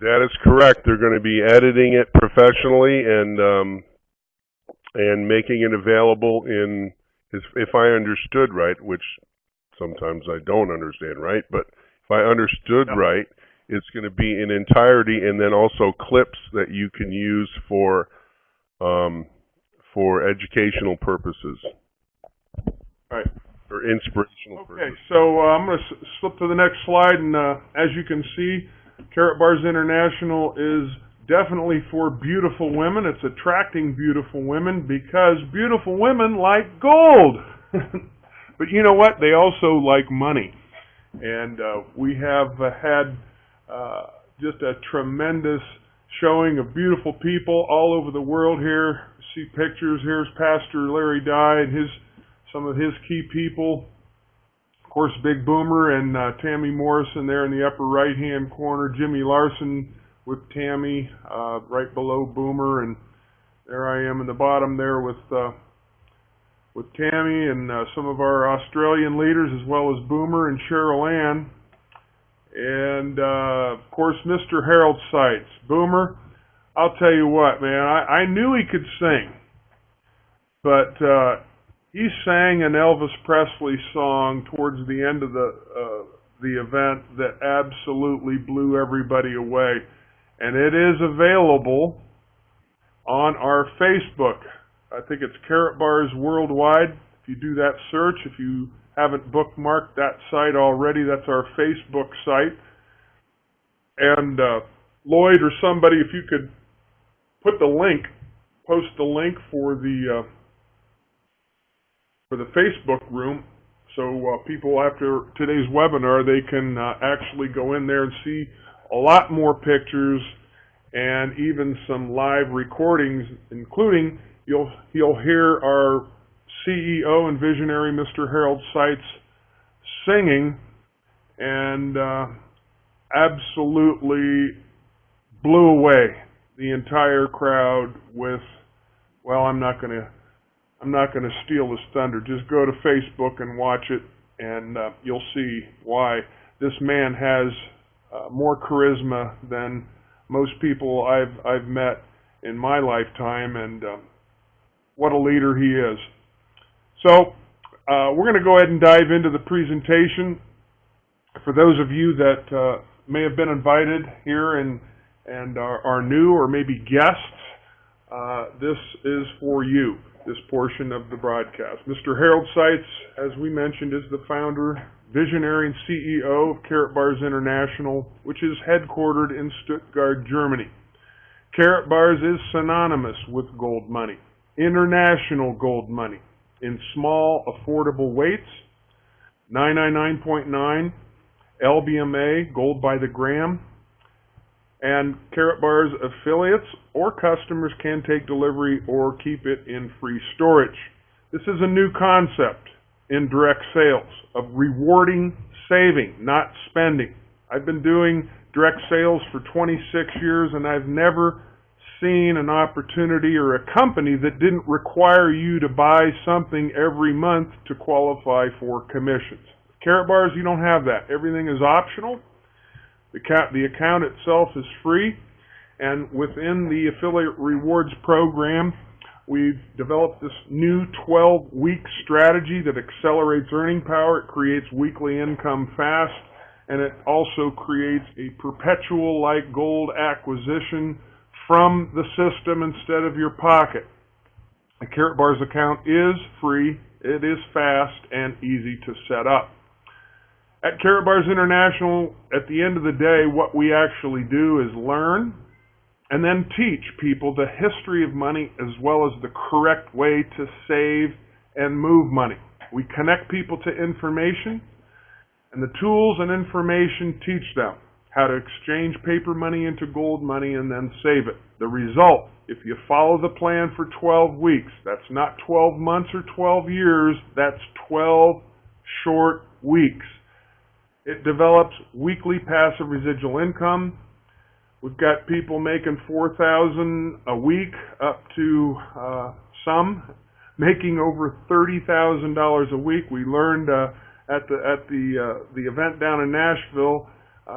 That is correct. They're going to be editing it professionally and making it available in, if I understood right, which sometimes I don't understand right, but if I understood Yep. right, it's going to be in entirety, and then also clips that you can use um, for educational purposes Right. or inspirational Okay, purposes. so I'm going to slip to the next slide, and as you can see, Karatbars International is definitely for beautiful women. It's attracting beautiful women because beautiful women like gold. But you know what? They also like money. And we have had just a tremendous showing of beautiful people all over the world here. See pictures. Here's Pastor Larry Dye and some of his key people. Of course, Big Boomer and Tammy Morrison there in the upper right-hand corner. Jimmy Larson with Tammy right below Boomer, and there I am in the bottom there with Tammy and some of our Australian leaders, as well as Boomer and Cheryl Ann. And, of course, Mr. Harold Seitz. Boomer, I'll tell you what, man, I knew he could sing, but he sang an Elvis Presley song towards the end of the event that absolutely blew everybody away. And it is available on our Facebook. I think it's Karatbars Worldwide. If you do that search, if you haven't bookmarked that site already, that's our Facebook site. And Lloyd or somebody, if you could put the link, post the link for the Facebook room, so people after today's webinar, they can actually go in there and see a lot more pictures and even some live recordings, including you'll hear our CEO and visionary, Mr. Harold Seitz, singing, and absolutely blew away the entire crowd with, well, I'm not going to steal his thunder. Just go to Facebook and watch it, and you'll see why this man has more charisma than most people I've met in my lifetime, and what a leader he is. So we're going to go ahead and dive into the presentation. For those of you that may have been invited here and are new or maybe guests, this is for you, this portion of the broadcast. Mr. Harold Seitz, as we mentioned, is the founder, visionary, and CEO of Karatbars International, which is headquartered in Stuttgart, Germany. Karatbars is synonymous with gold money, international gold money, in small, affordable weights, 999.9 LBMA, gold by the gram, and Karatbars affiliates or customers can take delivery or keep it in free storage. This is a new concept in direct sales of rewarding saving, not spending. I've been doing direct sales for 26 years, and I've never seen an opportunity or a company that didn't require you to buy something every month to qualify for commissions. Karatbars, you don't have that. Everything is optional. The account itself is free, and within the affiliate rewards program, we've developed this new 12-week strategy that accelerates earning power. It creates weekly income fast, and it also creates a perpetual like gold acquisition from the system instead of your pocket. The Karatbars account is free, it is fast, and easy to set up. At Karatbars International, at the end of the day, what we actually do is learn and then teach people the history of money as well as the correct way to save and move money. We connect people to information, and the tools and information teach them how to exchange paper money into gold money and then save it. The result, if you follow the plan for 12 weeks, that's not 12 months or 12 years, that's 12 short weeks. It develops weekly passive residual income. We've got people making $4,000 a week up to some making over $30,000 a week. We learned at the event down in Nashville,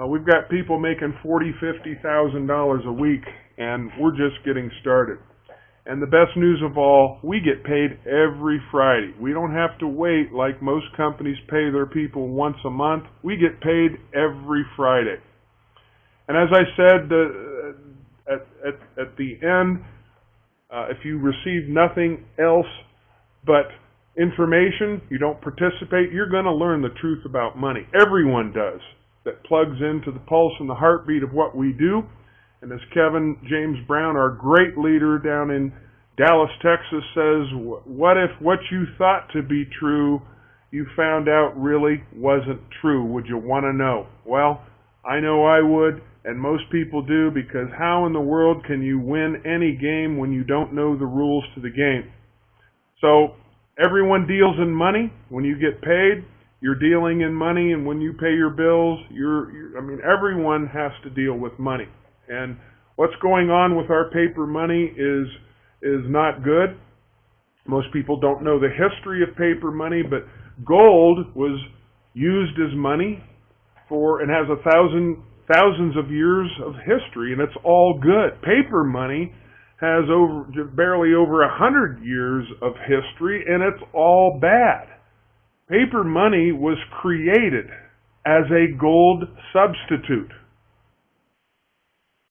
We've got people making $40,000-$50,000 a week, and we're just getting started. And the best news of all, we get paid every Friday. We don't have to wait like most companies pay their people once a month. We get paid every Friday. And as I said at the end, if you receive nothing else but information, you don't participate, you're going to learn the truth about money. Everyone does that plugs into the pulse and the heartbeat of what we do. And as Kevin James Brown, our great leader down in Dallas, Texas, says, what if what you thought to be true you found out really wasn't true? Would you want to know? Well, I know I would, and most people do, because how in the world can you win any game when you don't know the rules to the game? So everyone deals in money. When you get paid, you're dealing in money, and when you pay your bills, everyone has to deal with money. And what's going on with our paper money is not good. Most people don't know the history of paper money, but gold was used as money and has thousands of years of history, and it's all good. Paper money has barely over 100 years of history, and it's all bad. Paper money was created as a gold substitute.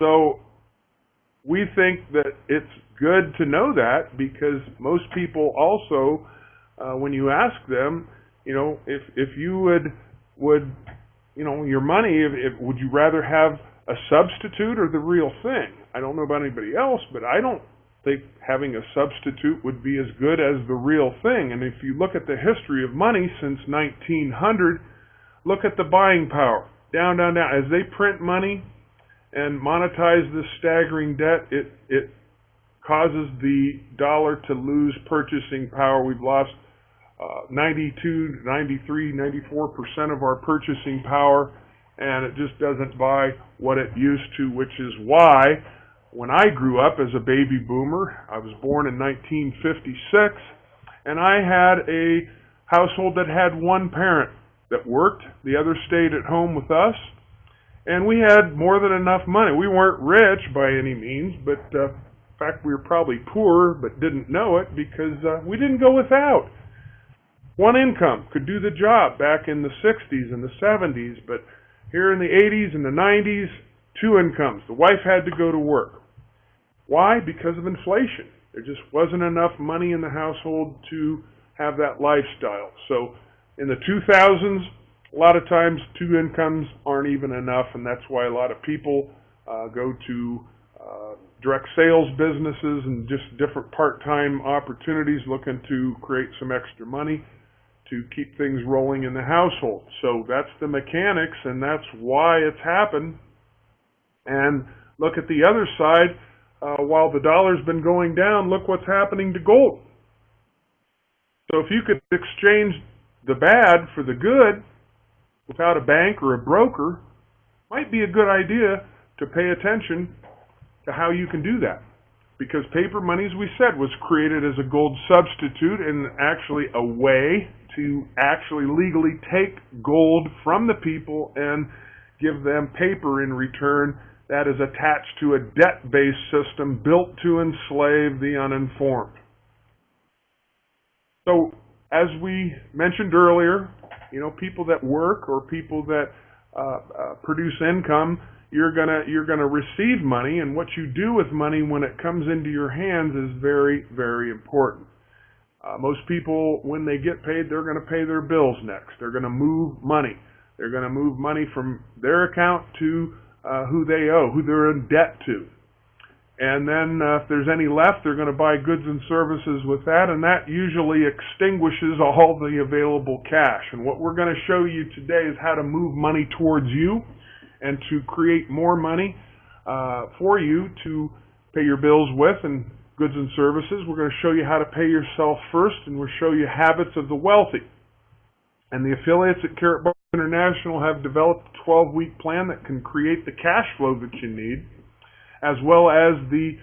So we think that it's good to know that, because most people also, when you ask them, if you would your money, would you rather have a substitute or the real thing? I don't know about anybody else, but I don't think having a substitute would be as good as the real thing. And if you look at the history of money since 1900, look at the buying power. Down. As they print money and monetize this staggering debt, it causes the dollar to lose purchasing power. We've lost 92, 93, 94% of our purchasing power, and it just doesn't buy what it used to, which is why when I grew up as a baby boomer, I was born in 1956, and I had a household that had one parent that worked, the other stayed at home with us, and we had more than enough money. We weren't rich by any means, but in fact we were probably poor but didn't know it, because we didn't go without. One income could do the job back in the 60s and the 70s, but here in the 80s and the 90s, two incomes. The wife had to go to work. Why? Because of inflation. There just wasn't enough money in the household to have that lifestyle. So in the 2000s, a lot of times two incomes aren't even enough, and that's why a lot of people go to direct sales businesses and just different part-time opportunities looking to create some extra money to keep things rolling in the household. So that's the mechanics, and that's why it's happened. And look at the other side. While the dollar's been going down, look what's happening to gold. So if you could exchange the bad for the good without a bank or a broker, might be a good idea to pay attention to how you can do that. Because paper money, as we said, was created as a gold substitute, and actually a way to actually legally take gold from the people and give them paper in return that is attached to a debt-based system built to enslave the uninformed. So, as we mentioned earlier, people that work or people that produce income, you're gonna receive money, and what you do with money when it comes into your hands is very, very important. Most people, when they get paid, they're going to pay their bills next. They're going to move money. They're going to move money from their account to who they owe, who they're in debt to. And then if there's any left, they're going to buy goods and services with that, and that usually extinguishes all the available cash. And what we're going to show you today is how to move money towards you and to create more money for you to pay your bills with and goods and services. We're going to show you how to pay yourself first, and we'll show you habits of the wealthy. And the affiliates at Karatbars International have developed a 12-week plan that can create the cash flow that you need, as well as the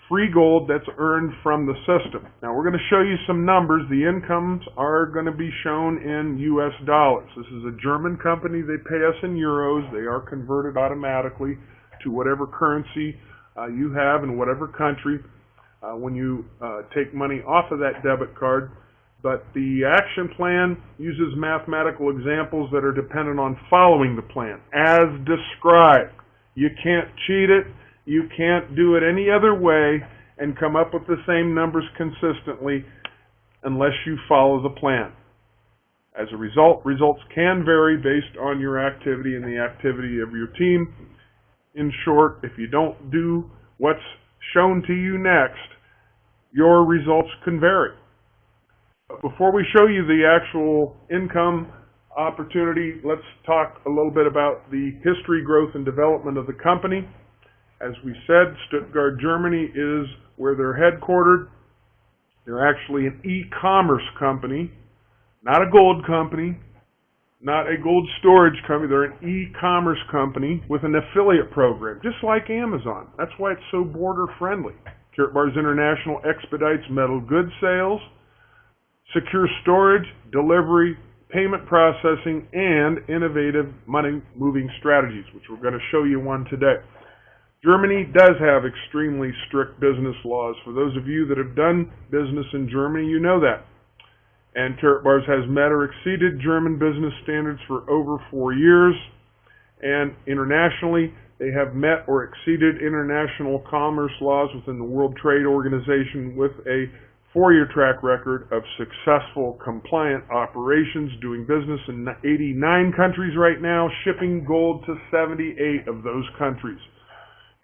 free gold that's earned from the system. Now we're going to show you some numbers. The incomes are going to be shown in US dollars. This is a German company. They pay us in euros. They are converted automatically to whatever currency you have in whatever country when you take money off of that debit card. But the action plan uses mathematical examples that are dependent on following the plan as described. You can't cheat it. You can't do it any other way and come up with the same numbers consistently unless you follow the plan. As a result, results can vary based on your activity and the activity of your team. In short, if you don't do what's shown to you next, your results can vary. But before we show you the actual income opportunity, let's talk a little bit about the history, growth, and development of the company. As we said, Stuttgart, Germany is where they're headquartered. They're actually an e-commerce company, not a gold company, not a gold storage company. They're an e-commerce company with an affiliate program, just like Amazon. That's why it's so border-friendly. Karatbars International expedites metal goods sales, secure storage, delivery, payment processing, and innovative money-moving strategies, which we're going to show you one today. Germany does have extremely strict business laws. For those of you that have done business in Germany, you know that. And Karatbars has met or exceeded German business standards for over 4 years. And internationally, they have met or exceeded international commerce laws within the World Trade Organization with a 4-year track record of successful compliant operations, doing business in 89 countries right now, shipping gold to 78 of those countries.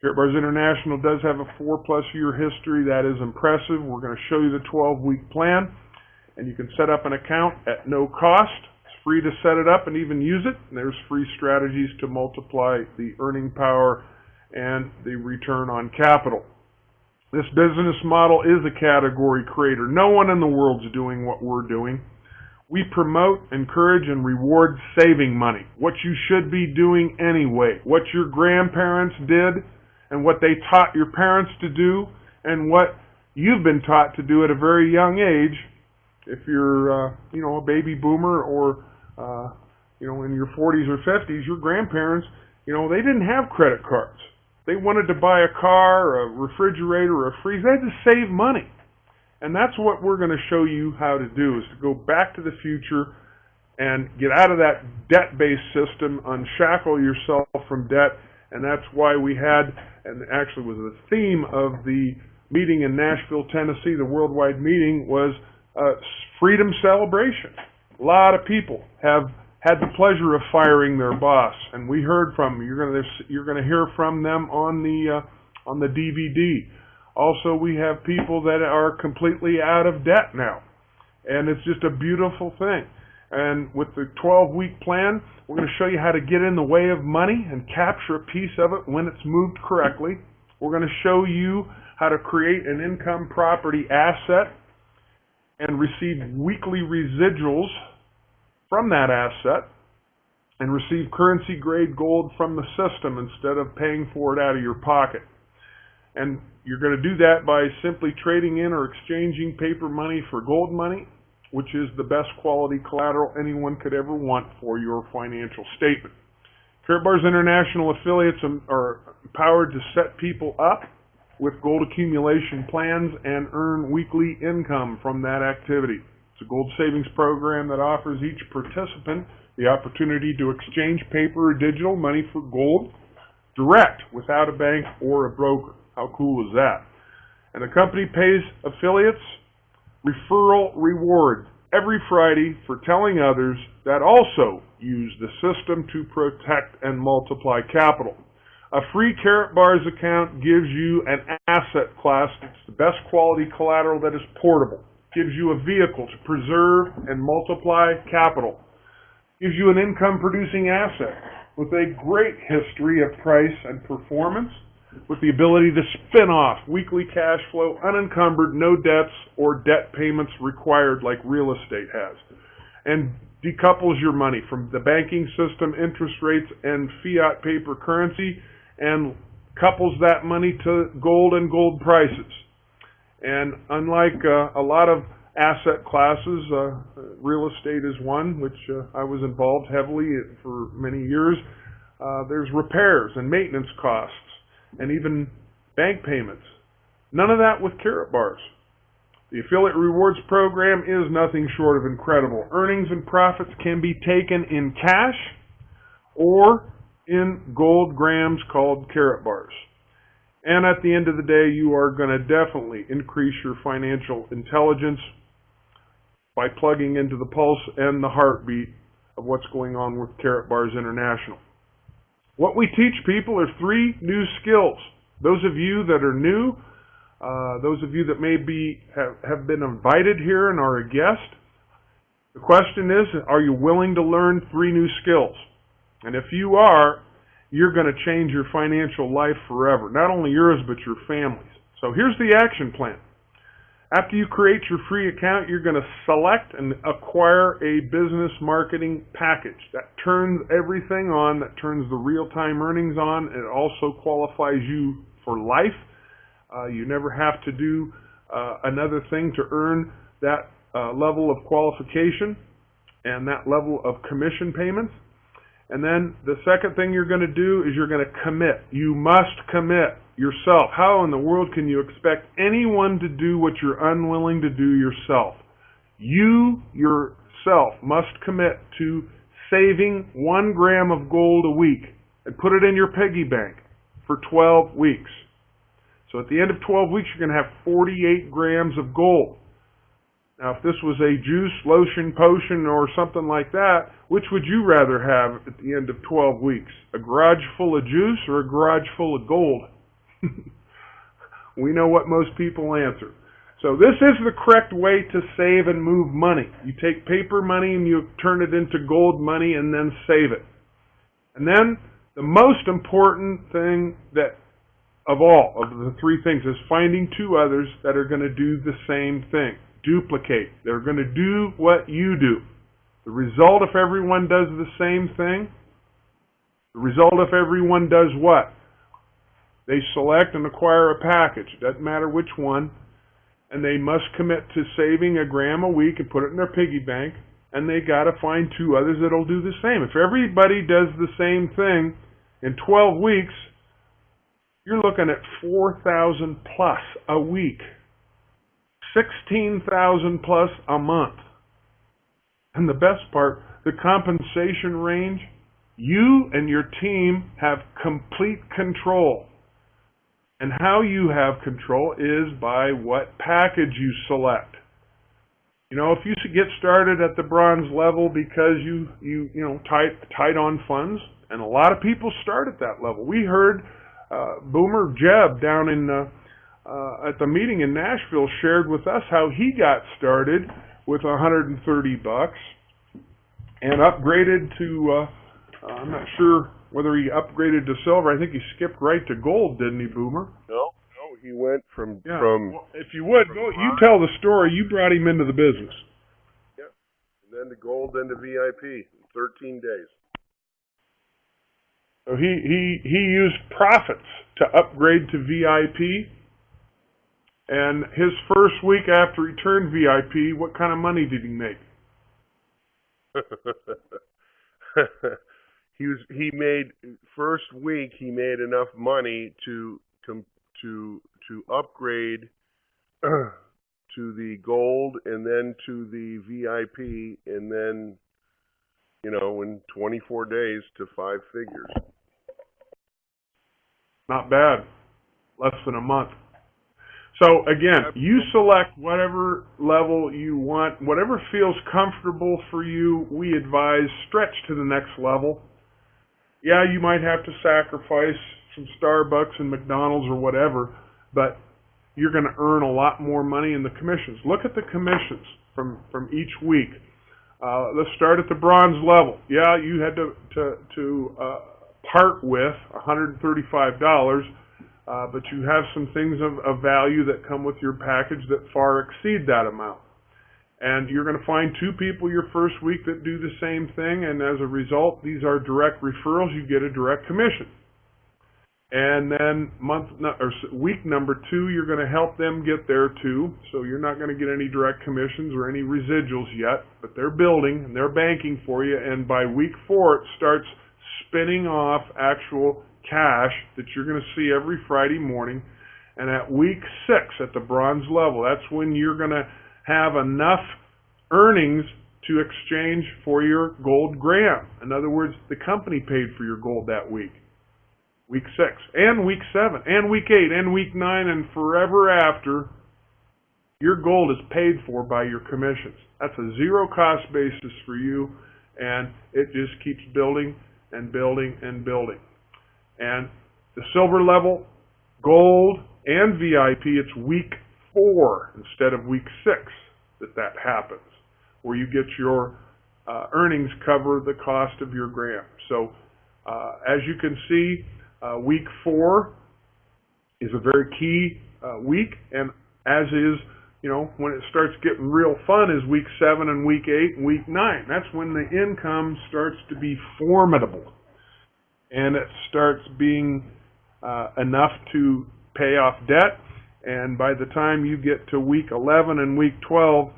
Karatbars International does have a 4+ year history. That is impressive. We're going to show you the 12-week plan, and you can set up an account at no cost. It's free to set it up and even use it. And there's free strategies to multiply the earning power and the return on capital. This business model is a category creator. No one in the world's doing what we're doing. We promote, encourage, and reward saving money. What you should be doing anyway. What your grandparents did and what they taught your parents to do and what you've been taught to do at a very young age. If you're, a baby boomer or, in your 40s or 50s, your grandparents, they didn't have credit cards. They wanted to buy a car, a refrigerator, or a freezer. They had to save money. And that's what we're going to show you how to do, is to go back to the future and get out of that debt-based system, unshackle yourself from debt. And that's why we had, and actually was the theme of the meeting in Nashville, Tennessee, the worldwide meeting, was freedom celebration. A lot of people have had the pleasure of firing their boss, and we heard from them. You're going to hear from them on the DVD. Also, we have people that are completely out of debt now, and it's just a beautiful thing. And with the 12-week plan, we're going to show you how to get in the way of money and capture a piece of it when it's moved correctly. We're going to show you how to create an income property asset and receive weekly residuals from that asset and receive currency grade gold from the system instead of paying for it out of your pocket. And you're going to do that by simply trading in or exchanging paper money for gold money, which is the best quality collateral anyone could ever want for your financial statement. Karatbars International affiliates are empowered to set people up with gold accumulation plans and earn weekly income from that activity. It's a gold savings program that offers each participant the opportunity to exchange paper or digital money for gold direct without a bank or a broker. How cool is that? And the company pays affiliates referral rewards every Friday for telling others that also use the system to protect and multiply capital. A free Karatbars account gives you an asset class that's the best quality collateral that is portable. Gives you a vehicle to preserve and multiply capital. Gives you an income-producing asset with a great history of price and performance, with the ability to spin off weekly cash flow, unencumbered, no debts or debt payments required like real estate has, and decouples your money from the banking system, interest rates, and fiat paper currency, and couples that money to gold and gold prices. And unlike a lot of asset classes, real estate is one, which I was involved heavily for many years. There's repairs and maintenance costs and even bank payments. None of that with Karatbars. The affiliate rewards program is nothing short of incredible. Earnings and profits can be taken in cash or in gold grams called Karatbars. And at the end of the day, you are going to definitely increase your financial intelligence by plugging into the pulse and the heartbeat of what's going on with Karatbars International. What we teach people are 3 new skills. Those of you that are new, those of you that maybe have been invited here and are a guest, the question is, are you willing to learn 3 new skills? And if you are, you're going to change your financial life forever. Not only yours, but your family's. So here's the action plan. After you create your free account, you're going to select and acquire a business marketing package that turns everything on, that turns the real-time earnings on. It also qualifies you for life. You never have to do another thing to earn that level of qualification and that level of commission payments. And then the second thing you're going to do is you're going to commit. You must commit yourself. How in the world can you expect anyone to do what you're unwilling to do yourself? You yourself must commit to saving 1 gram of gold a week and put it in your piggy bank for 12 weeks. So at the end of 12 weeks, you're going to have 48 grams of gold. Now, if this was a juice, lotion, potion, or something like that, which would you rather have at the end of 12 weeks? A garage full of juice or a garage full of gold? We know what most people answer. So this is the correct way to save and move money. You take paper money and you turn it into gold money and then save it. And then the most important thing that of all of the 3 things is finding 2 others that are going to do the same thing. Duplicate. They're going to do what you do. The result if everyone does the same thing, the result if everyone does what? They select and acquire a package. It doesn't matter which one. And they must commit to saving 1 gram a week and put it in their piggy bank. And they got to find 2 others that'll do the same. If everybody does the same thing in 12 weeks, you're looking at 4,000 plus a week. 16,000 plus a month. And the best part, the compensation range, you and your team have complete control. And how you have control is by what package you select. You know, if you get started at the bronze level because you tight on funds, and a lot of people start at that level. We heard Boomer Jeb down in at the meeting in Nashville shared with us how he got started with $130 and upgraded to, I'm not sure whether he upgraded to silver. I think he skipped right to gold, didn't he, Boomer? No, he went from... Well, if you would, you tell the story. You brought him into the business. Yeah, and then to gold, then to VIP in 13 days. So he used profits to upgrade to VIP. And his first week after he turned VIP, what kind of money did he make? He made first week he made enough money to upgrade to the gold and then to the VIP and then in 24 days to 5 figures. Not bad. Less than a month. So again, you select whatever level you want, whatever feels comfortable for you. We advise stretch to the next level. Yeah, you might have to sacrifice some Starbucks and McDonald's or whatever, but you're going to earn a lot more money in the commissions. Look at the commissions from each week. Let's start at the bronze level. Yeah, you had to part with $135. But you have some things of value that come with your package that far exceed that amount. And you're going to find 2 people your first week that do the same thing, and as a result, these are direct referrals. You get a direct commission. And then week number 2, you're going to help them get there too. So you're not going to get any direct commissions or any residuals yet, but they're building and they're banking for you. And by week 4, it starts spinning off actual cash that you're going to see every Friday morning. And at week 6, at the bronze level, that's when you're going to have enough earnings to exchange for your gold gram. In other words, the company paid for your gold that week. Week 6, and week 7, and week 8, and week 9, and forever after, your gold is paid for by your commissions. That's a zero cost basis for you, and it just keeps building and building and building. And the silver level, gold, and VIP, it's week 4 instead of week 6 that happens, where you get your earnings cover the cost of your gram. So as you can see, week 4 is a very key week, and as is, when it starts getting real fun is week 7 and week 8 and week 9. That's when the income starts to be formidable, and it starts being enough to pay off debt. And by the time you get to week 11 and week 12,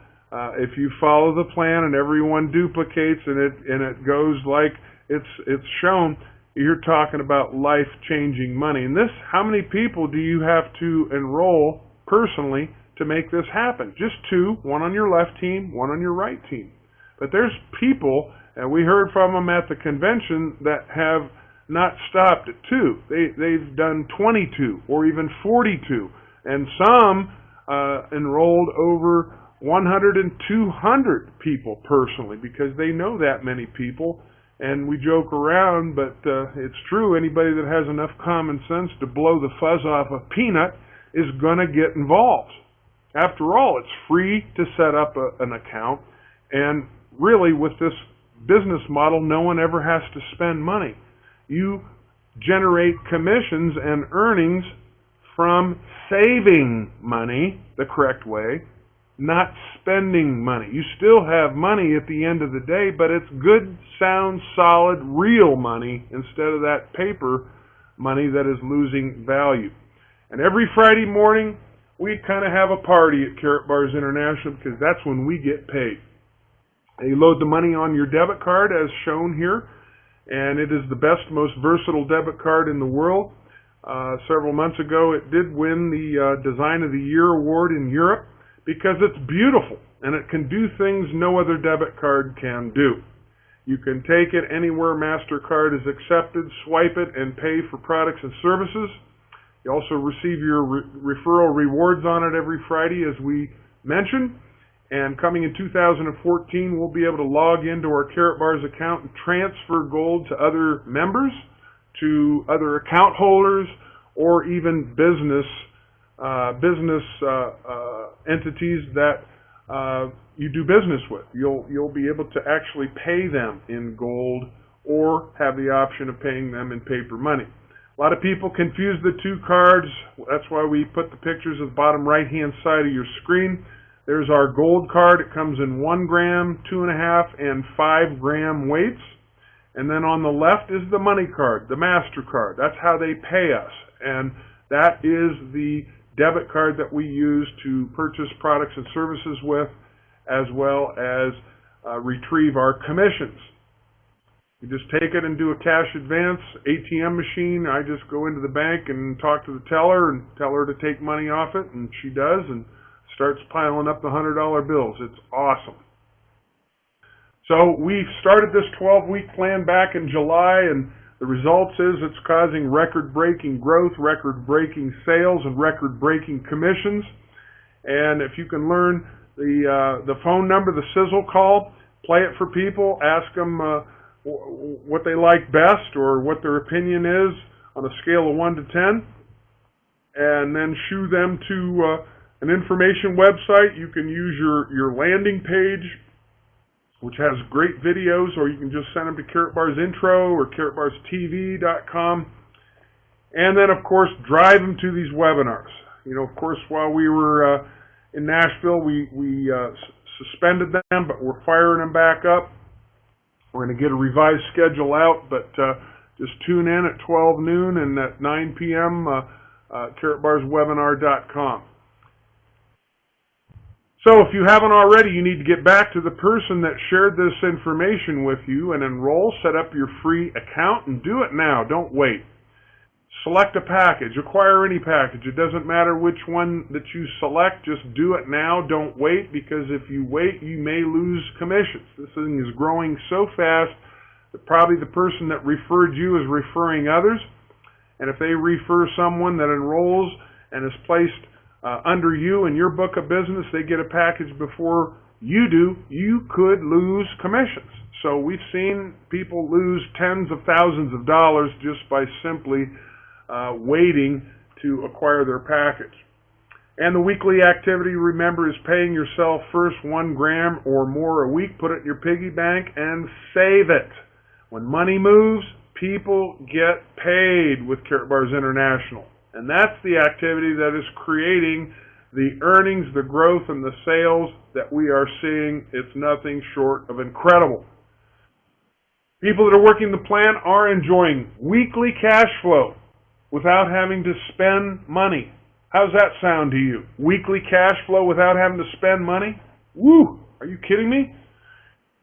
if you follow the plan and everyone duplicates and it goes like it's shown, you're talking about life-changing money. And how many people do you have to enroll personally to make this happen? Just 2, one on your left team, one on your right team. But there's people, and we heard from them at the convention, that have not stopped at 2. They've done 22 or even 42. And some enrolled over 100 and 200 people personally, because they know that many people. And we joke around, but it's true. Anybody that has enough common sense to blow the fuzz off a peanut is going to get involved. After all, it's free to set up an account. And really, with this business model, no one ever has to spend money. You generate commissions and earnings from saving money the correct way, not spending money. You still have money at the end of the day, but it's good, sound, solid, real money instead of that paper money that is losing value. And every Friday morning, we kind of have a party at Karatbars International, because that's when we get paid. You load the money on your debit card as shown here, and it is the best, most versatile debit card in the world. Several months ago, it did win the Design of the Year award in Europe, because it's beautiful and it can do things no other debit card can do. You can take it anywhere MasterCard is accepted, swipe it, and pay for products and services. You also receive your referral rewards on it every Friday, as we mentioned. And coming in 2014, we'll be able to log into our Karatbars account and transfer gold to other members, to other account holders, or even business entities that you do business with. You'll be able to actually pay them in gold or have the option of paying them in paper money. A lot of people confuse the 2 cards. That's why we put the pictures at the bottom right-hand side of your screen. There's our gold card. It comes in 1 gram, 2.5, and 5 gram weights. And then on the left is the money card, the MasterCard. That's how they pay us. And that is the debit card that we use to purchase products and services with, as well as retrieve our commissions. You just take it and do a cash advance, ATM machine. I just go into the bank and talk to the teller and tell her to take money off it, and she does, and starts piling up the $100 bills. It's awesome. So we started this 12-week plan back in July, and the results is it's causing record-breaking growth, record-breaking sales, and record-breaking commissions. And if you can learn the phone number, the sizzle call, play it for people, ask them what they like best or what their opinion is on a scale of 1 to 10, and then shoo them to an information website. You can use your landing page, which has great videos, or you can just send them to Karatbars Intro or KaratbarsTV.com. And then, of course, drive them to these webinars. Of course, while we were in Nashville, we suspended them, but we're firing them back up. We're going to get a revised schedule out, but Just tune in at 12 noon and at 9 p.m. Karatbarswebinar.com. So if you haven't already, you need to get back to the person that shared this information with you and enroll, set up your free account, and do it now. Don't wait. Select a package, acquire any package. It doesn't matter which one that you select, just do it now. Don't wait, because if you wait, you may lose commissions. This thing is growing so fast that probably the person that referred you is referring others. And if they refer someone that enrolls and is placed under you in your book of business, they get a package before you do, you could lose commissions. So we've seen people lose tens of thousands of dollars just by simply waiting to acquire their package. And the weekly activity, remember, is paying yourself first 1 gram or more a week. Put it in your piggy bank and save it. When money moves, people get paid with Karatbars International. And that's the activity that is creating the earnings, the growth, and the sales that we are seeing. It's nothing short of incredible. People that are working the plan are enjoying weekly cash flow without having to spend money. How's that sound to you? Weekly cash flow without having to spend money? Woo! Are you kidding me?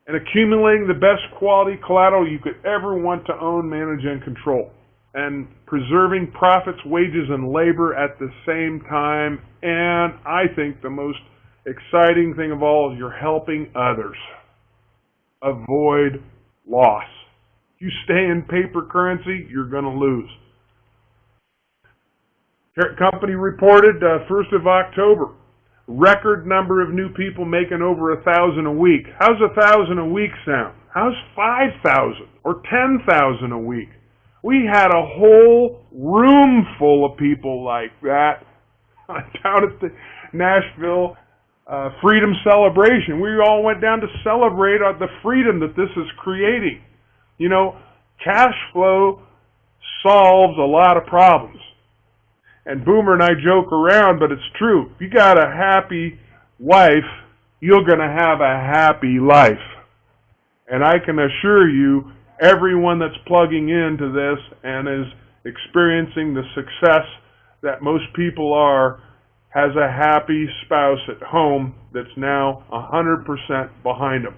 And accumulating the best quality collateral you could ever want to own, manage, and control. And preserving profits, wages, and labor at the same time. And I think the most exciting thing of all is you're helping others avoid loss. If you stay in paper currency, you're going to lose. Company reported 1st of October, record number of new people making over 1,000 a week. How's 1,000 a week sound? How's 5,000 or 10,000 a week? We had a whole room full of people like that down at the Nashville Freedom Celebration. We all went down to celebrate the freedom that this is creating. You know, cash flow solves a lot of problems. And Boomer and I joke around, but it's true. If you got a happy wife, you're going to have a happy life. And I can assure you, everyone that's plugging into this and is experiencing the success that most people are, has a happy spouse at home that's now 100% behind them.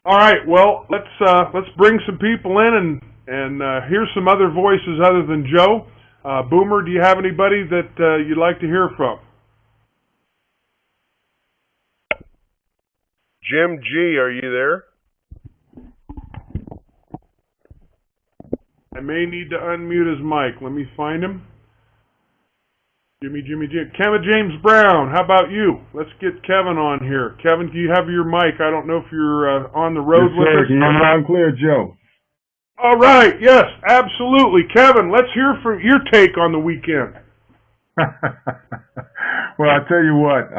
All right, well, let's bring some people in and hear some other voices other than Joe. Boomer, do you have anybody that you'd like to hear from? Jim G., are you there? I may need to unmute his mic. Let me find him. Jimmy. Kevin James Brown, how about you? Let's get Kevin on here. Kevin, do you have your mic? I don't know if you're on the road with us. I'm clear, Joe. All right, yes, absolutely. Kevin, let's hear from your take on the weekend. Well, I tell you what,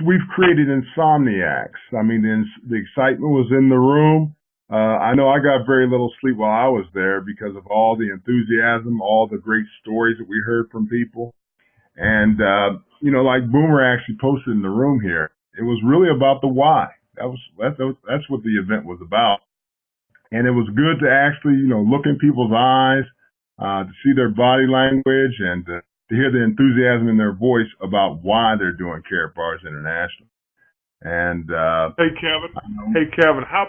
we've created insomniacs. I mean, the excitement was in the room. I know I got very little sleep while I was there because of all the enthusiasm, all the great stories that we heard from people. And, like Boomer actually posted in the room here, it was really about the why. That's what the event was about. And it was good to actually, look in people's eyes, to see their body language and to hear the enthusiasm in their voice about why they're doing Karatbars International. And Hey Kevin, how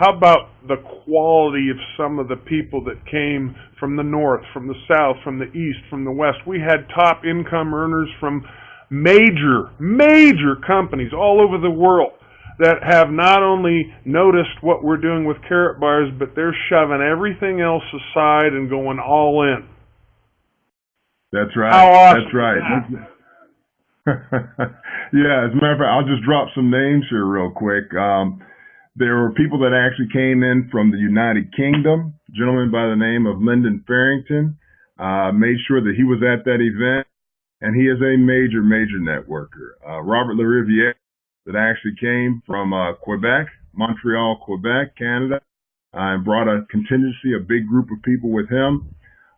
about the quality of some of the people that came from the north, from the south, from the east, from the west? We had top income earners from major companies all over the world that have not only noticed what we're doing with Karatbars, but they're shoving everything else aside and going all in. That's right. How awesome. That's right. Yeah, as a matter of fact, I'll just drop some names here real quick. There were people that actually came in from the United Kingdom, a gentleman by the name of Lyndon Farrington, made sure that he was at that event, and he is a major networker. Robert LaRiviere, that actually came from Quebec, Montreal, Quebec, Canada, and brought a contingency, a big group of people with him,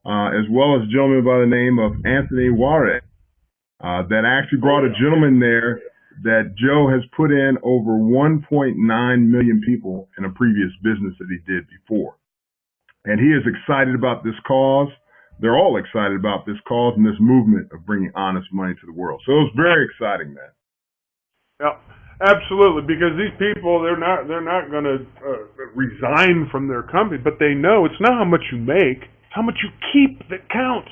as well as a gentleman by the name of Anthony Ware, that actually brought a gentleman there that Joe has put in over 1.9 million people in a previous business that he did before. And he is excited about this cause. They're all excited about this cause and this movement of bringing honest money to the world. So it was very exciting, man. Yeah, absolutely. Because these people, they're not going to resign from their company, but they know it's not how much you make, it's how much you keep that counts.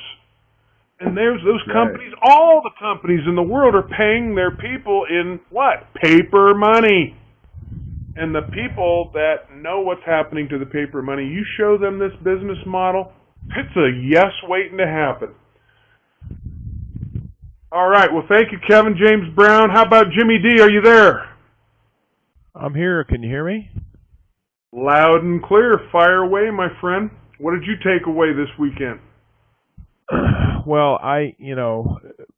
And there's those companies, all the companies in the world are paying their people in what? Paper money. And the people that know what's happening to the paper money, you show them this business model, it's a yes waiting to happen. All right. Well, thank you, Kevin James Brown. How about Jimmy D? Are you there? I'm here. Can you hear me? Loud and clear. Fire away, my friend. What did you take away this weekend? Well,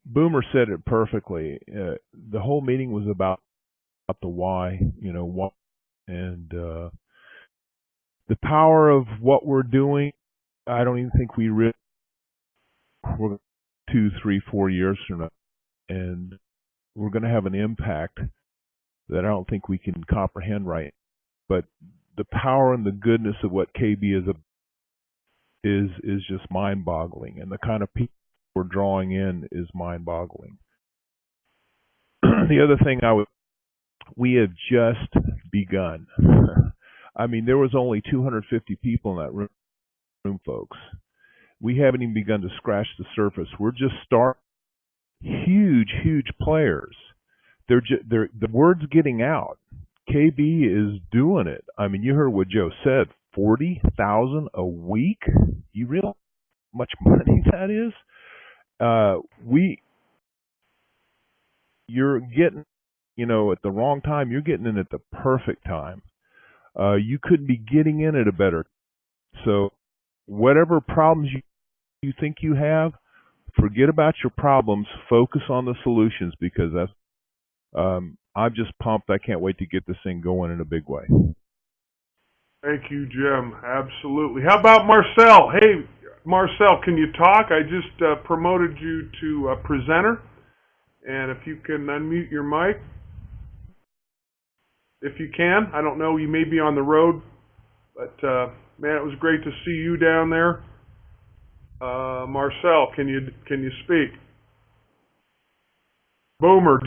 Boomer said it perfectly. The whole meeting was about the why, why, and the power of what we're doing. I don't even think we're 2, 3, 4 years from now, and we're going to have an impact that I don't think we can comprehend right. But the power and the goodness of what KB is just mind-boggling, and the kind of people we're drawing in is mind-boggling. The other thing we have just begun. I mean, there was only 250 people in that room, folks. We haven't even begun to scratch the surface. We're just starting. Huge players. The word's getting out. KB is doing it. I mean, you heard what Joe said. 40,000 a week. You realize how much money that is? You're getting, at the wrong time. You're getting in at the perfect time. You couldn't be getting in at a better. So, whatever problems you think you have, forget about your problems. Focus on the solutions, because that's. I'm just pumped. I can't wait to get this thing going in a big way. Thank you, Jim. Absolutely. How about Marcel? Hey, Marcel, can you talk? I just promoted you to presenter. And if you can unmute your mic. If you can. I don't know, you may be on the road. But, man, it was great to see you down there. Marcel, can you speak? Boomer,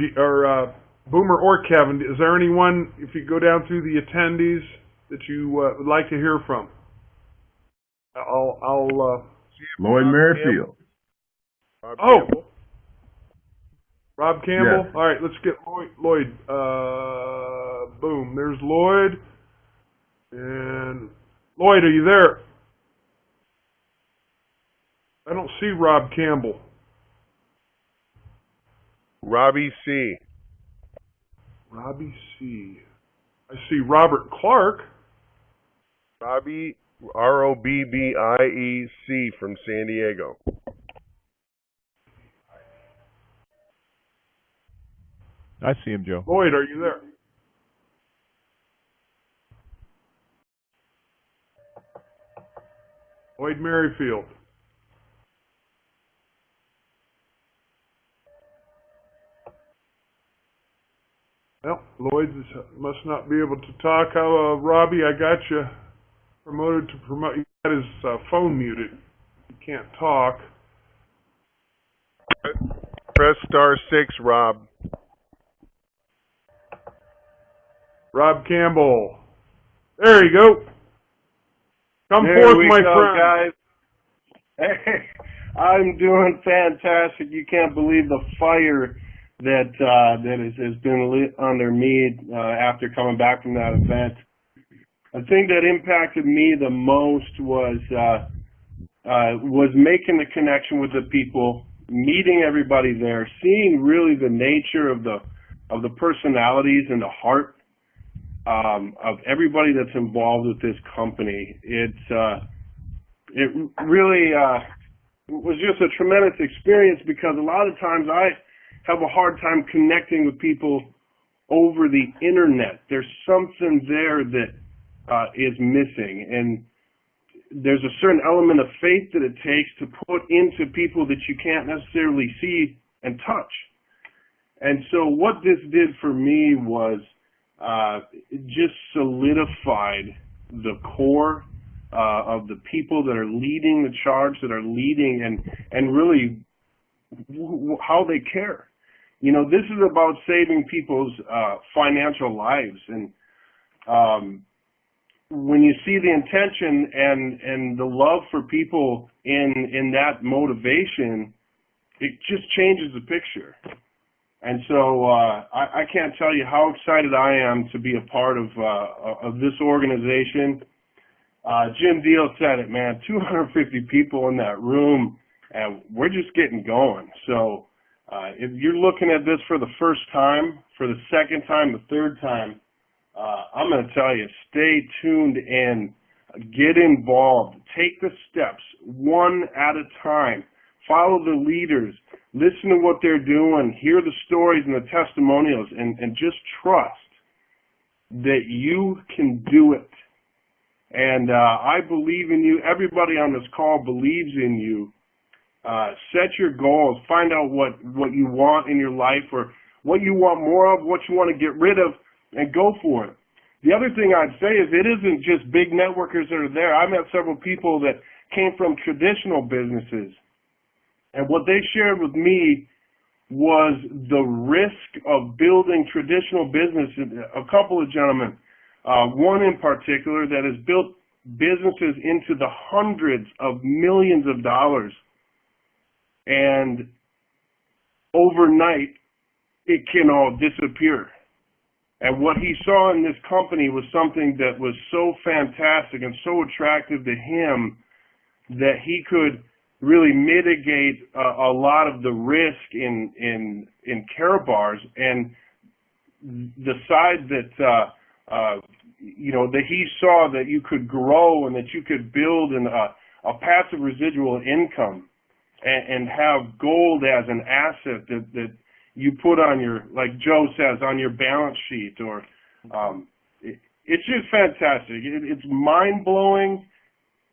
Boomer or Kevin, is there anyone, if you go down through the attendees, that you would like to hear from? Lloyd Merrifield. Rob Campbell? Yes. All right, let's get Lloyd. Boom, there's Lloyd. And Lloyd, are you there? I don't see Rob Campbell. Robbie C. Robbie C. I see Robert Clark. Robbie, ROBBIEC from San Diego. I see him, Joe. Lloyd, are you there? Lloyd Merrifield. Well, Lloyd must not be able to talk. How, Robbie, I got you promoted to promote. You got his phone muted. He can't talk. Press *6, Rob. Rob Campbell. There you go. Come There forth, we my go, friend. guys. Hey, I'm doing fantastic. You can't believe the fire that has been lit under me after coming back from that event. The thing that impacted me the most was making the connection with the people, meeting everybody there, seeing really the nature of the personalities and the heart of everybody that's involved with this company. It really was just a tremendous experience, because a lot of times I have a hard time connecting with people over the internet. There's something there that is missing, and there's a certain element of faith that it takes to put into people that you can't necessarily see and touch. And so what this did for me was just solidified the core of the people that are leading the charge, that are leading and really how they care. You know, this is about saving people's financial lives. And when you see the intention and the love for people in that motivation, it just changes the picture. And so I can't tell you how excited I am to be a part of this organization. Jim Deal said it, man, 250 people in that room, and we're just getting going. So if you're looking at this for the first time, for the second time, the third time, I'm going to tell you, stay tuned in, get involved, take the steps one at a time, follow the leaders, listen to what they're doing, hear the stories and the testimonials, and just trust that you can do it. And I believe in you. Everybody on this call believes in you. Set your goals. Find out what you want in your life, or what you want more of, what you want to get rid of, and go for it. The other thing I'd say is it isn't just big networkers that are there. I met several people that came from traditional businesses, and what they shared with me was the risk of building traditional businesses. A couple of gentlemen, one in particular that has built businesses into the hundreds of millions of dollars, and overnight it can all disappear. And what he saw in this company was something that was so fantastic and so attractive to him that he could really mitigate a lot of the risk in Karatbars, and the side that that he saw that you could grow and that you could build a passive residual income and have gold as an asset that you put on your, like Joe says, on your balance sheet, or it's just fantastic. It's mind-blowing,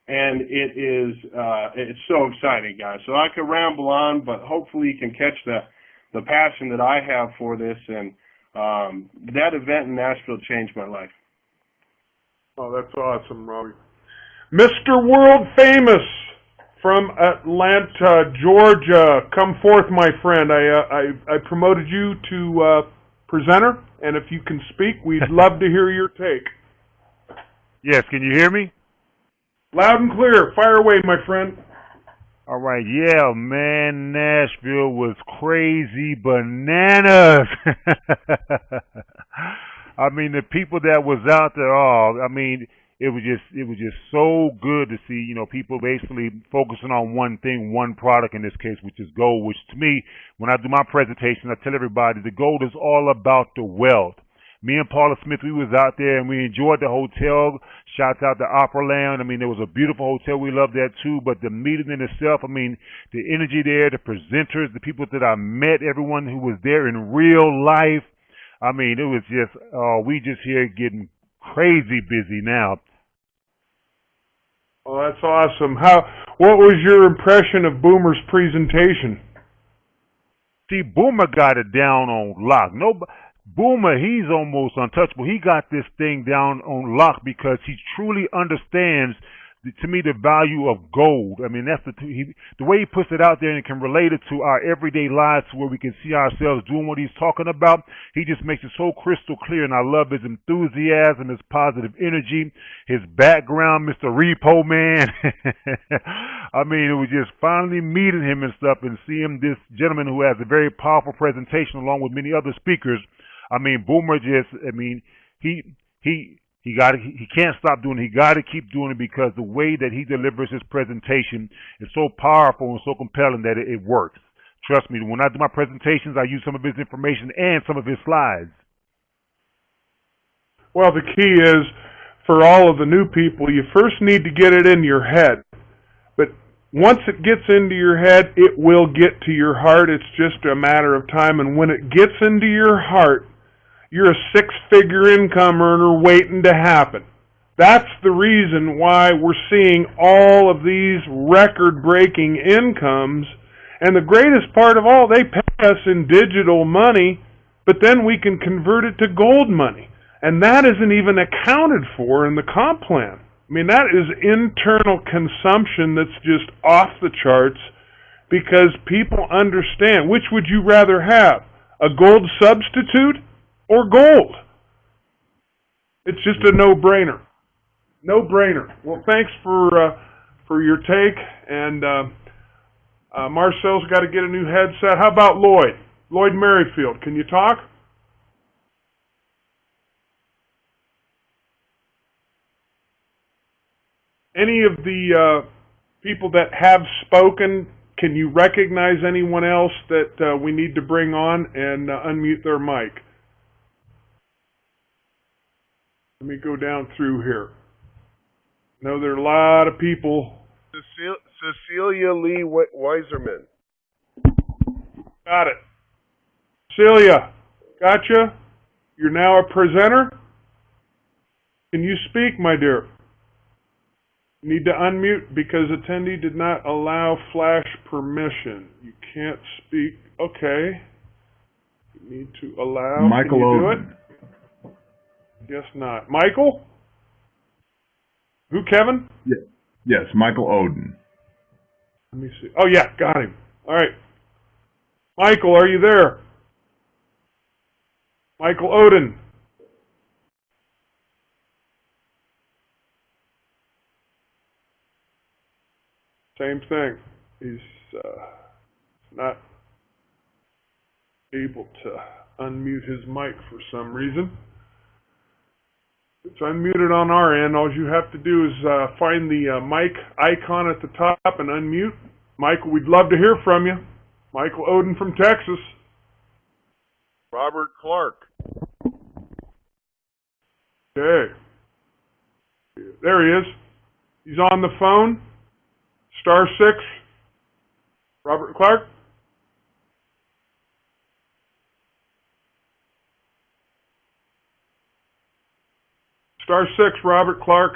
and it's so exciting, guys. So I could ramble on, but hopefully you can catch the passion that I have for this, and that event in Nashville changed my life. Oh, that's awesome, Robbie. Mr. World Famous from Atlanta, Georgia. Come forth, my friend. I promoted you to presenter, and if you can speak, we'd love to hear your take. Yes, can you hear me? Loud and clear. Fire away, my friend. All right, yeah, man, Nashville was crazy bananas. I mean, the people that was out there, it was just so good to see, people basically focusing on one thing, one product in this case, which is gold, which to me, when I do my presentation, I tell everybody the gold is all about the wealth. Me and Paula Smith, we was out there and we enjoyed the hotel. Shouts out to Operaland. There was a beautiful hotel. We loved that too. But the meeting in itself, the energy there, the presenters, the people that I met, everyone who was there in real life. It was just, we just here getting crazy busy now. Oh, that's awesome. What was your impression of Boomer's presentation? See, Boomer got it down on lock. Boomer, he's almost untouchable. He got this thing down on lock because he truly understands, to me, the value of gold. That's the way he puts it out there and can relate it to our everyday lives, where we can see ourselves doing what he's talking about. He just makes it so crystal clear, and I love his enthusiasm, his positive energy, his background, Mr. Repo Man. It was just finally meeting him and stuff and seeing this gentleman who has a very powerful presentation along with many other speakers. Boomer just, he can't stop doing it. He got to keep doing it because the way that he delivers his presentation is so powerful and so compelling that it works. Trust me, when I do my presentations, I use some of his information and some of his slides. Well, the key is, for all of the new people, you first need to get it in your head. But once it gets into your head, it will get to your heart. It's just a matter of time. And when it gets into your heart, you're a six-figure income earner waiting to happen. That's the reason why we're seeing all of these record-breaking incomes. And the greatest part of all, they pay us in digital money, but then we can convert it to gold money. And that isn't even accounted for in the comp plan. I mean, that is internal consumption that's just off the charts because people understand. Which would you rather have, a gold substitute or gold? It's just a no-brainer. No-brainer. Well, thanks for your take. And Marcel's got to get a new headset. How about Lloyd? Lloyd Merrifield, can you talk? Any of the people that have spoken, can you recognize anyone else that we need to bring on and unmute their mic? Let me go down through here. I know there are a lot of people. Cecilia Lee Weiserman. Got it. Celia, gotcha. You're now a presenter. Can you speak, my dear? You need to unmute because attendee did not allow flash permission. You can't speak. Okay. You need to allow. Michael Can you Oden. do it? Guess not. Michael? Who, Kevin? Yes, Michael Oden. Let me see. Oh, yeah, got him. All right. Michael, are you there? Michael Oden. Same thing. He's not able to unmute his mic for some reason. It's unmuted on our end. All you have to do is find the mic icon at the top and unmute. Michael, we'd love to hear from you. Michael Oden from Texas. Robert Clark. Okay. There he is. He's on the phone. *6. Robert Clark. *6, Robert Clark.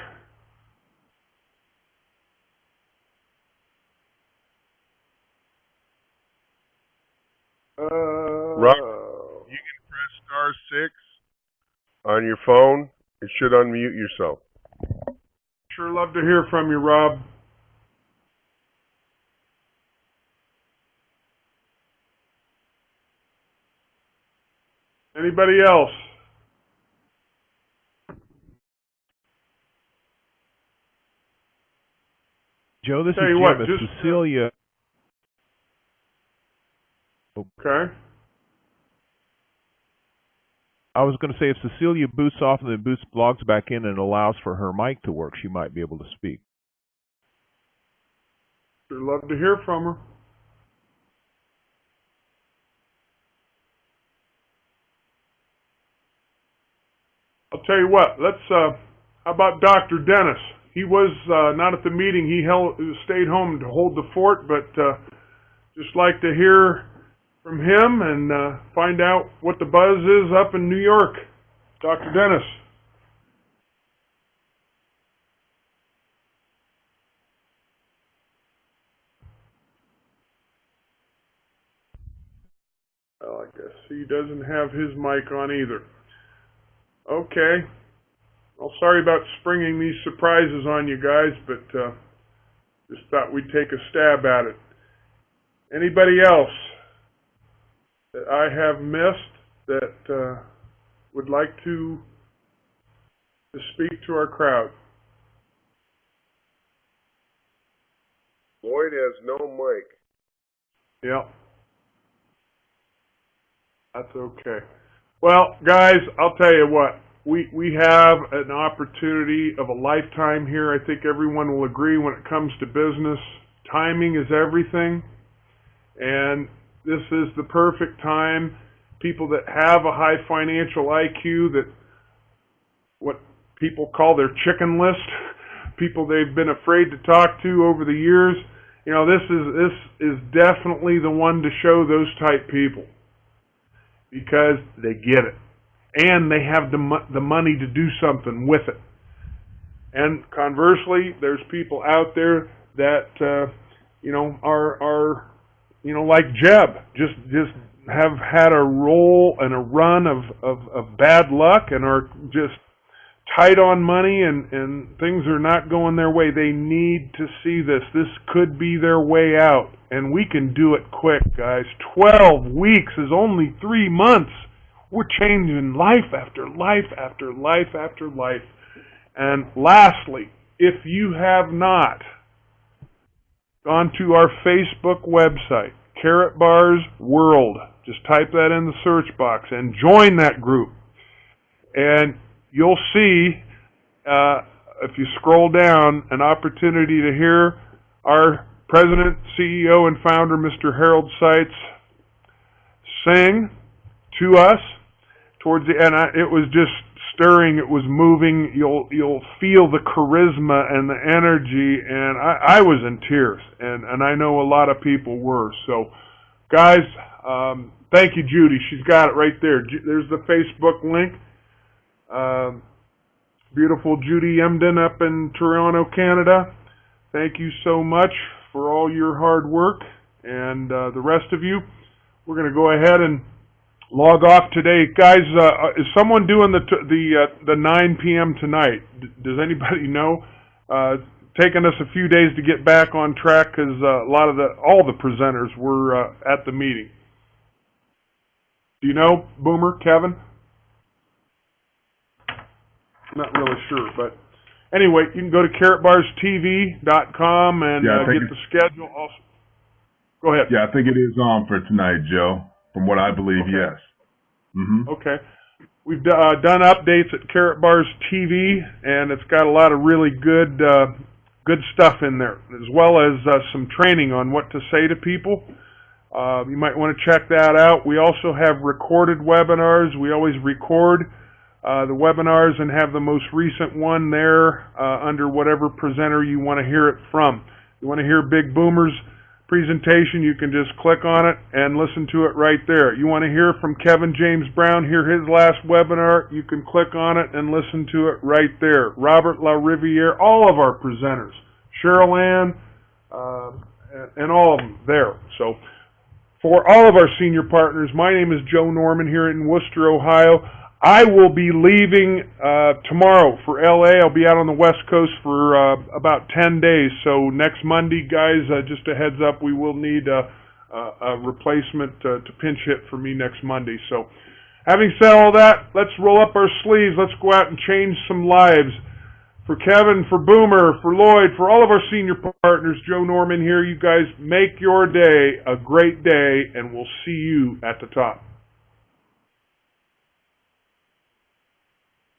Robert, you can press *6 on your phone. It should unmute yourself. Sure love to hear from you, Rob. Anybody else? Joe, this is Tell you Jim. what, It's just Cecilia. okay. I was going to say, if Cecilia boots off and then boots blogs back in and allows for her mic to work, she might be able to speak. Sure love to hear from her. I'll tell you what, how about Dr. Dennis? He was not at the meeting. He stayed home to hold the fort, but just like to hear from him and find out what the buzz is up in New York. Dr. Dennis. Well, I guess he doesn't have his mic on either. Okay. Well, sorry about springing these surprises on you guys, but just thought we'd take a stab at it. Anybody else that I have missed that would like to speak to our crowd? Lloyd has no mic. Yeah. That's okay. Well, guys, I'll tell you what. We have an opportunity of a lifetime here. I think everyone will agree when it comes to business. Timing is everything. And this is the perfect time. People that have a high financial IQ, that what people call their chicken list, people they've been afraid to talk to over the years, this is definitely the one to show those type people, because they get it. And they have the money to do something with it. And conversely, there's people out there that are like Jeb, just have had a roll and a run of bad luck and are just tight on money and things are not going their way. They need to see this. This could be their way out, and we can do it quick, guys. 12 weeks is only 3 months. We're changing life after life after life after life. And lastly, if you have not gone to our Facebook website, Karatbars World, just type that in the search box and join that group. And you'll see, if you scroll down, an opportunity to hear our President, CEO, and founder, Mr. Harold Seitz, sing to us towards the end. It was just stirring. It was moving. You'll feel the charisma and the energy, and I was in tears, and I know a lot of people were. So, guys, thank you, Judy. She's got it right there. There's the Facebook link. Beautiful Judy Emden up in Toronto, Canada. Thank you so much for all your hard work, and the rest of you. We're going to go ahead and log off today, guys. Is someone doing the 9 p.m. tonight? Does anybody know? Taking us a few days to get back on track because all the presenters were at the meeting. Do you know, Boomer, Kevin? Not really sure, but anyway, you can go to karatbarstv.com and get the schedule. Also, go ahead. Yeah, I think it is on for tonight, Joe. From what I believe, okay. Yes. Mm-hmm. Okay. We've done updates at Karatbars TV, and it's got a lot of really good stuff in there, as well as some training on what to say to people. You might want to check that out. We also have recorded webinars. We always record the webinars and have the most recent one there under whatever presenter you want to hear it from. You want to hear Big Boomer's presentation, you can just click on it and listen to it right there. You want to hear from Kevin James Brown, hear his last webinar, you can click on it and listen to it right there. Robert LaRiviere, all of our presenters, Cheryl Ann, and all of them there. So for all of our senior partners, my name is Joe Norman here in Worcester, Ohio. I will be leaving tomorrow for LA. I'll be out on the West Coast for about 10 days. So next Monday, guys, just a heads up, we will need a replacement to pinch hit for me next Monday. So having said all that, let's roll up our sleeves. Let's go out and change some lives. For Kevin, for Boomer, for Lloyd, for all of our senior partners, Joe Norman here. You guys make your day a great day, and we'll see you at the top.